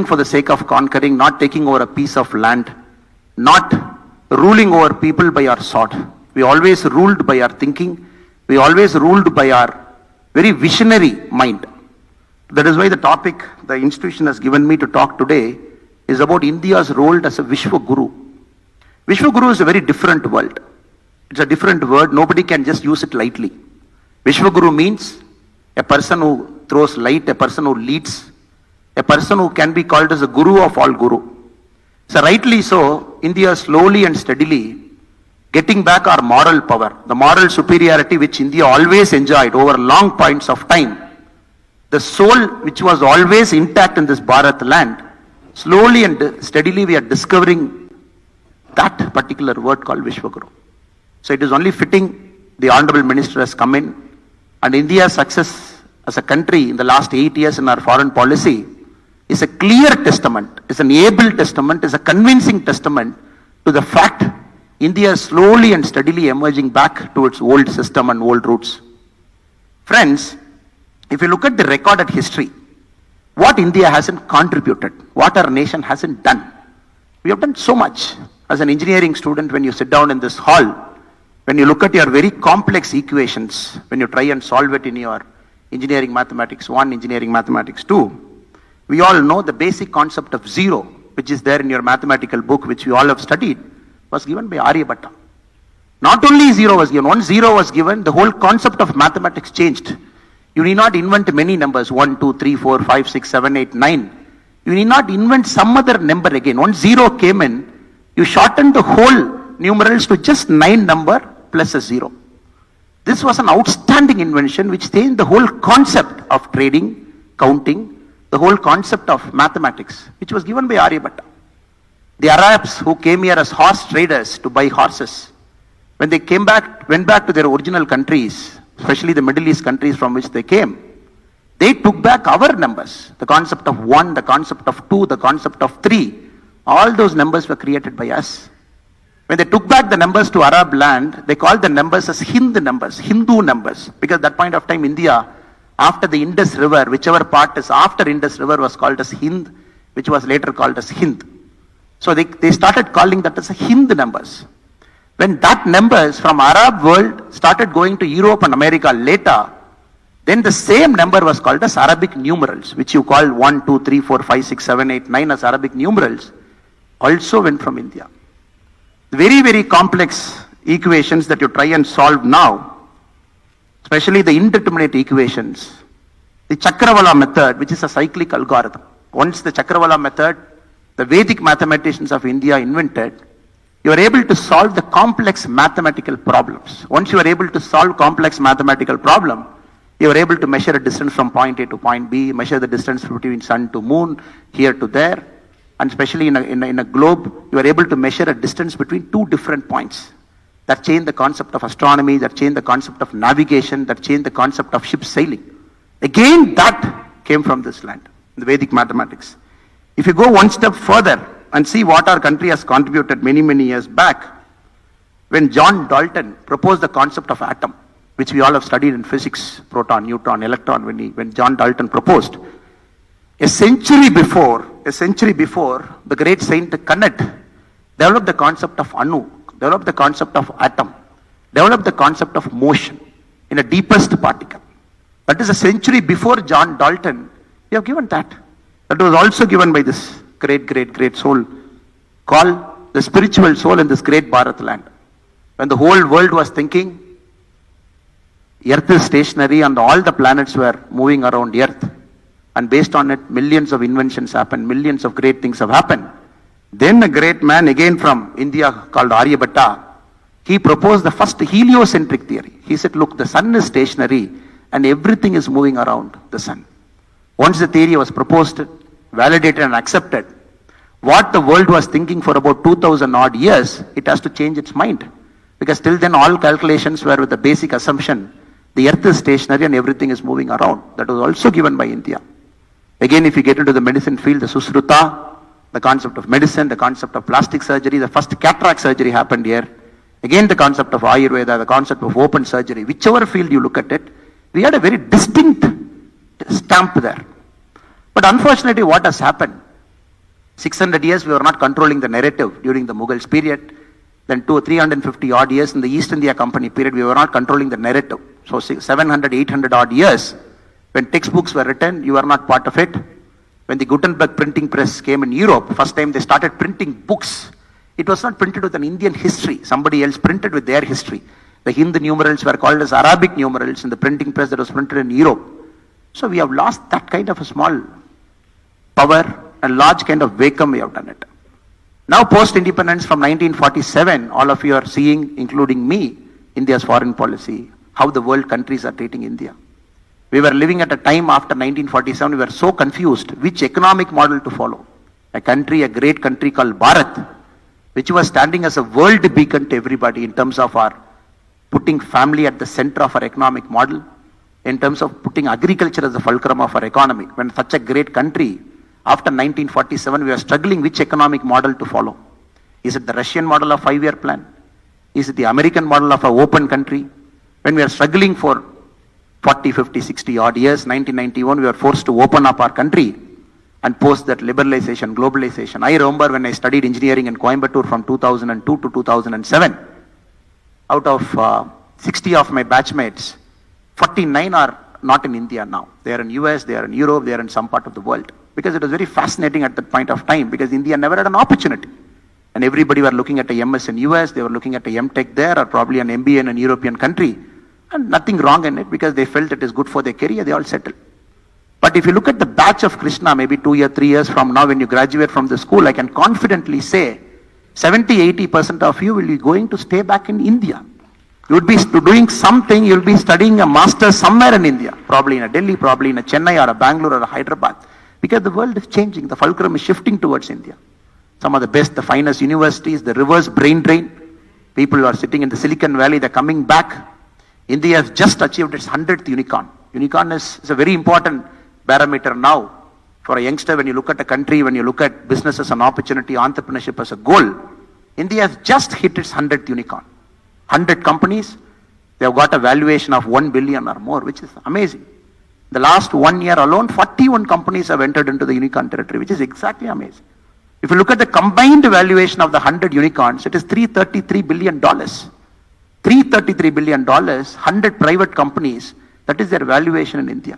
for the sake of conquering, not taking over a piece of land, not ruling over people by our sword. We always ruled by our thinking. We always ruled by our very visionary mind. That is why the topic the institution has given me to talk today is about India's role as a Vishwa Guru. Vishwa Guru is a very different world. It's a different word. Nobody can just use it lightly. Vishwa Guru means a person who throws light, a person who leads, a person who can be called as a guru of all guru. So rightly so, India slowly and steadily getting back our moral power, the moral superiority which India always enjoyed over long points of time. The soul which was always intact in this Bharat land, slowly and steadily we are discovering that particular word called Vishwaguru. So it is only fitting the Honorable Minister has come in, and India's success as a country in the last 8 years in our foreign policy is a clear testament, is an able testament, is a convincing testament to the fact India is slowly and steadily emerging back to its old system and old roots. Friends, if you look at the recorded history, what India hasn't contributed, what our nation hasn't done, we have done so much. As an engineering student, when you sit down in this hall, when you look at your very complex equations, when you try and solve it in your engineering mathematics 1, engineering mathematics 2, we all know the basic concept of zero, which is there in your mathematical book, which we all have studied, was given by Aryabhatta. Not only zero was given, once zero was given, the whole concept of mathematics changed. You need not invent many numbers, 1, 2, 3, 4, 5, 6, 7, 8, 9. You need not invent some other number again. Once zero came in, you shortened the whole numerals to just 9 number plus a zero. This was an outstanding invention which changed the whole concept of trading, counting, the whole concept of mathematics, which was given by Aryabhatta. The Arabs who came here as horse traders to buy horses, when they went back to their original countries, especially the Middle East countries from which they came, they took back our numbers. The concept of 1, the concept of 2, the concept of 3, all those numbers were created by us. When they took back the numbers to Arab land, they called the numbers as Hindu numbers, because at that point of time India, after the Indus River, whichever part is after Indus River was called as Hind, which was later called as Hind. So they started calling that as Hindu numbers. When that numbers from Arab world started going to Europe and America later, then the same number was called as Arabic numerals, which you call 1, 2, 3, 4, 5, 6, 7, 8, 9 as Arabic numerals, also went from India. Very, very complex equations that you try and solve now, especially the indeterminate equations, the Chakravala method, which is a cyclic algorithm. Once the Chakravala method, the Vedic mathematicians of India invented, you are able to solve the complex mathematical problems. Once you are able to solve complex mathematical problem, you are able to measure a distance from point A to point B, measure the distance between sun to moon, here to there, and especially in a globe, you are able to measure a distance between two different points. That changed the concept of astronomy, that changed the concept of navigation, that changed the concept of ship sailing. Again, that came from this land, the Vedic mathematics. If you go one step further and see what our country has contributed many, many years back, when John Dalton proposed the concept of atom, which we all have studied in physics, proton, neutron, electron, when John Dalton proposed, a century before, the great Saint Kannad developed the concept of Anu, developed the concept of atom, developed the concept of motion in a deepest particle. That is a century before John Dalton. We have given that. That was also given by this great soul called the spiritual soul in this great Bharat land. When the whole world was thinking Earth is stationary and all the planets were moving around Earth, and based on it millions of inventions happened, millions of great things have happened. Then a great man again from India called Aryabhatta, he proposed the first heliocentric theory. He said, look, the sun is stationary and everything is moving around the sun. Once the theory was proposed, validated and accepted, what the world was thinking for about 2000 odd years, it has to change its mind. Because till then all calculations were with the basic assumption, the earth is stationary and everything is moving around. That was also given by India. Again, if you get into the medicine field, the Susruta, the concept of medicine, the concept of plastic surgery, the first cataract surgery happened here. Again, the concept of Ayurveda, the concept of open surgery, whichever field you look at it, we had a very distinct stamp there. But unfortunately, what has happened? 600 years we were not controlling the narrative during the Mughals period. Then 350 odd years in the East India Company period, we were not controlling the narrative. So 700, 800 odd years, when textbooks were written, you were not part of it. When the Gutenberg printing press came in Europe, first time they started printing books. It was not printed with an Indian history. Somebody else printed with their history. The Hindu numerals were called as Arabic numerals in the printing press that was printed in Europe. So we have lost that kind of a small power, a large kind of vacuum we have done it. Now post-independence from 1947, all of you are seeing, including me, India's foreign policy, how the world countries are treating India. We were living at a time after 1947, we were so confused which economic model to follow. A great country called Bharat, which was standing as a world beacon to everybody in terms of our putting family at the center of our economic model, in terms of putting agriculture as the fulcrum of our economy. When such a great country, after 1947, we are struggling which economic model to follow. Is it the Russian model of 5-year plan? Is it the American model of an open country? When we are struggling for 40, 50, 60 odd years, 1991, we were forced to open up our country and post that liberalization, globalization. I remember when I studied engineering in Coimbatore from 2002 to 2007, out of 60 of my batchmates, 49 are not in India now. They are in US, they are in Europe, they are in some part of the world. Because it was very fascinating at that point of time, because India never had an opportunity. And everybody were looking at a MS in US, they were looking at a MTech there, or probably an MBA in a European country. And nothing wrong in it, because they felt it is good for their career, they all settled. But if you look at the batch of Krishna, maybe 2 years, 3 years from now, when you graduate from the school, I can confidently say, 70-80% of you will be going to stay back in India. You would be doing something, you will be studying a master's somewhere in India, probably in a Delhi, probably in a Chennai or a Bangalore or a Hyderabad. Because the world is changing, the fulcrum is shifting towards India. Some of the best, the finest universities, the reverse brain drain. People who are sitting in the Silicon Valley, they're coming back. India has just achieved its 100th unicorn. Unicorn is a very important barometer now for a youngster. When you look at a country, when you look at business as an opportunity, entrepreneurship as a goal, India has just hit its 100th unicorn. 100 companies, they have got a valuation of 1 billion or more, which is amazing. The last 1 year alone, 41 companies have entered into the unicorn territory, which is exactly amazing. If you look at the combined valuation of the 100 unicorns, it is $333 billion. $333 billion, 100 private companies, that is their valuation in India.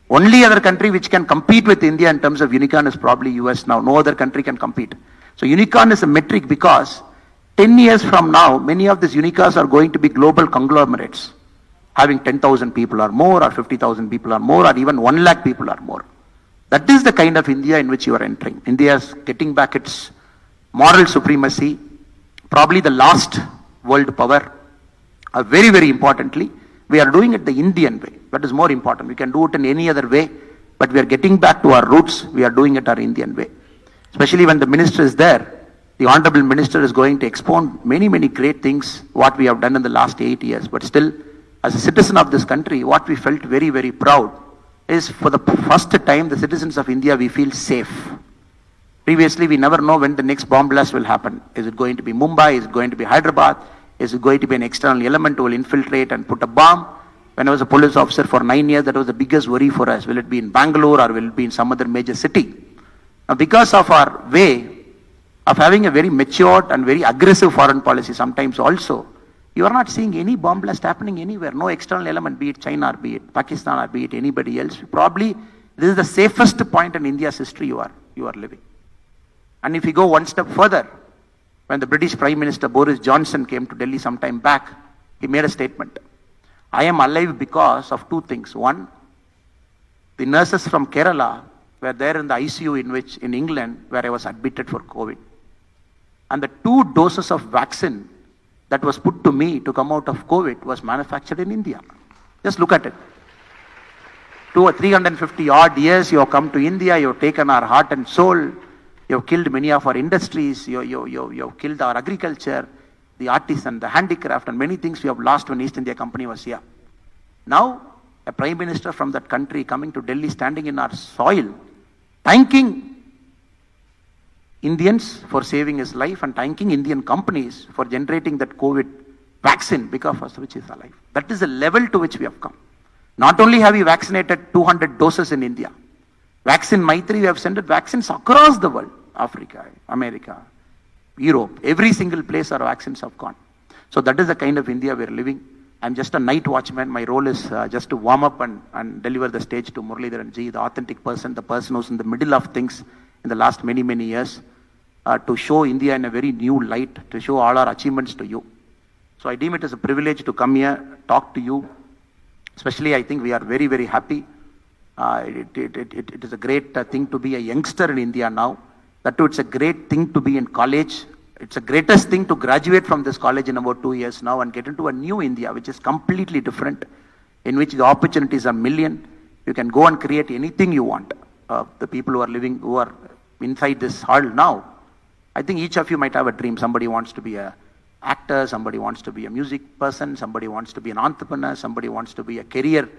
Only other country which can compete with India in terms of unicorn is probably US now. No other country can compete. So unicorn is a metric because 10 years from now, many of these unicorns are going to be global conglomerates, having 10,000 people or more, or 50,000 people or more, or even 1 lakh people or more. That is the kind of India in which you are entering. India is getting back its moral supremacy, probably the last world power. Very, very importantly, we are doing it the Indian way. That is more important. We can do it in any other way, but we are getting back to our roots. We are doing it our Indian way. Especially when the minister is there, the honorable minister is going to expound many, many great things, what we have done in the last 8 years. But still, as a citizen of this country, what we felt very, very proud is for the first time, the citizens of India, we feel safe. Previously, we never know when the next bomb blast will happen. Is it going to be Mumbai? Is it going to be Hyderabad? Is it going to be an external element who will infiltrate and put a bomb? When I was a police officer for 9 years, that was the biggest worry for us. Will it be in Bangalore or will it be in some other major city? Now, because of our way of having a very matured and very aggressive foreign policy sometimes also, you are not seeing any bomb blast happening anywhere. No external element, be it China or be it Pakistan or be it anybody else. Probably this is the safest point in India's history you are living. And if you go one step further, when the British Prime Minister Boris Johnson came to Delhi some time back, he made a statement. I am alive because of 2 things. One, the nurses from Kerala were there in the ICU in England where I was admitted for COVID. And the 2 doses of vaccine that was put to me to come out of COVID was manufactured in India. Just look at it. 200 or 350 odd years you have come to India, you have taken our heart and soul, you have killed many of our industries, you have killed our agriculture, the artisan, the handicraft, and many things we have lost when East India Company was here. Now, a Prime Minister from that country coming to Delhi, standing in our soil, thanking Indians for saving his life and thanking Indian companies for generating that COVID vaccine because of which is alive. That is the level to which we have come. Not only have we vaccinated 200 doses in India, Vaccine Maitri, we have sent vaccines across the world. Africa, America, Europe, every single place our vaccines have gone. So that is the kind of India we are living. I'm just a night watchman. My role is just to warm up and deliver the stage to Muralidharan Ji, the authentic person, the person who's in the middle of things in the last many, many years, to show India in a very new light, to show all our achievements to you. So I deem it as a privilege to come here, talk to you. Especially, I think we are very, very happy. It is a great thing to be a youngster in India now. That too, it's a great thing to be in college. It's the greatest thing to graduate from this college in about 2 years now and get into a new India, which is completely different, in which the opportunities are million. You can go and create anything you want. The people who are living, who are inside this hall now, I think each of you might have a dream. Somebody wants to be an actor, somebody wants to be a music person, somebody wants to be an entrepreneur, somebody wants to be a career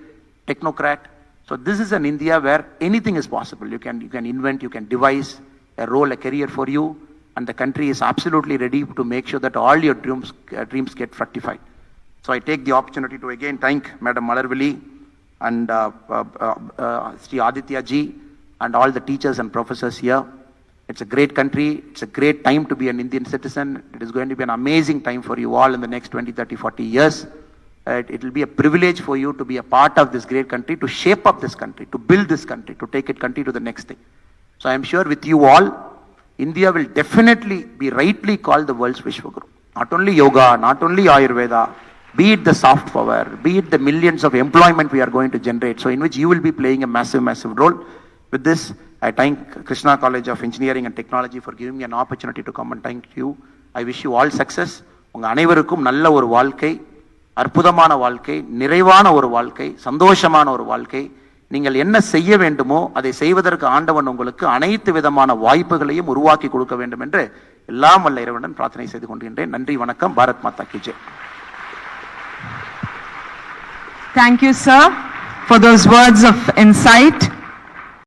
technocrat. So this is an India where anything is possible. You can invent, you can devise a role, a career for you, and the country is absolutely ready to make sure that all your dreams get fructified. So I take the opportunity to again thank Madam Malarvili and Sri Aditya Ji and all the teachers and professors here. It's a great country. It's a great time to be an Indian citizen. It is going to be an amazing time for you all in the next 20, 30, 40 years. It will be a privilege for you to be a part of this great country, to shape up this country, to build this country, to take it country to the next thing. So I am sure with you all, India will definitely be rightly called the world's Vishwaguru. Not only yoga, not only Ayurveda, be it the soft power, be it the millions of employment we are going to generate, so in which you will be playing a massive, massive role. With this, I thank Krishna College of Engineering and Technology for giving me an opportunity to come and thank you. I wish you all success. உங்க அனைவருக்கும் நல்ல ஒரு வாழ்க்கை, அற்புதமான வாழ்க்கை, நிறைவான ஒரு வாழ்க்கை, சந்தோஷமான ஒரு வாழ்க்கை. நீங்கள் என்ன செய்ய வேண்டுமோ அதை செய்வதற்கு ஆண்டவன் உங்களுக்கு அனைத்து விதமான வாய்ப்புகளையும் உருவாக்கி கொடுக்க வேண்டும் என்று எல்லாம் வல்ல இறைவனுடன் பிரார்த்தனை செய்து கொள்கின்றேன். நன்றி, வணக்கம். பாரத் மாதா கி Jai. Thank you, sir, for those words of insight.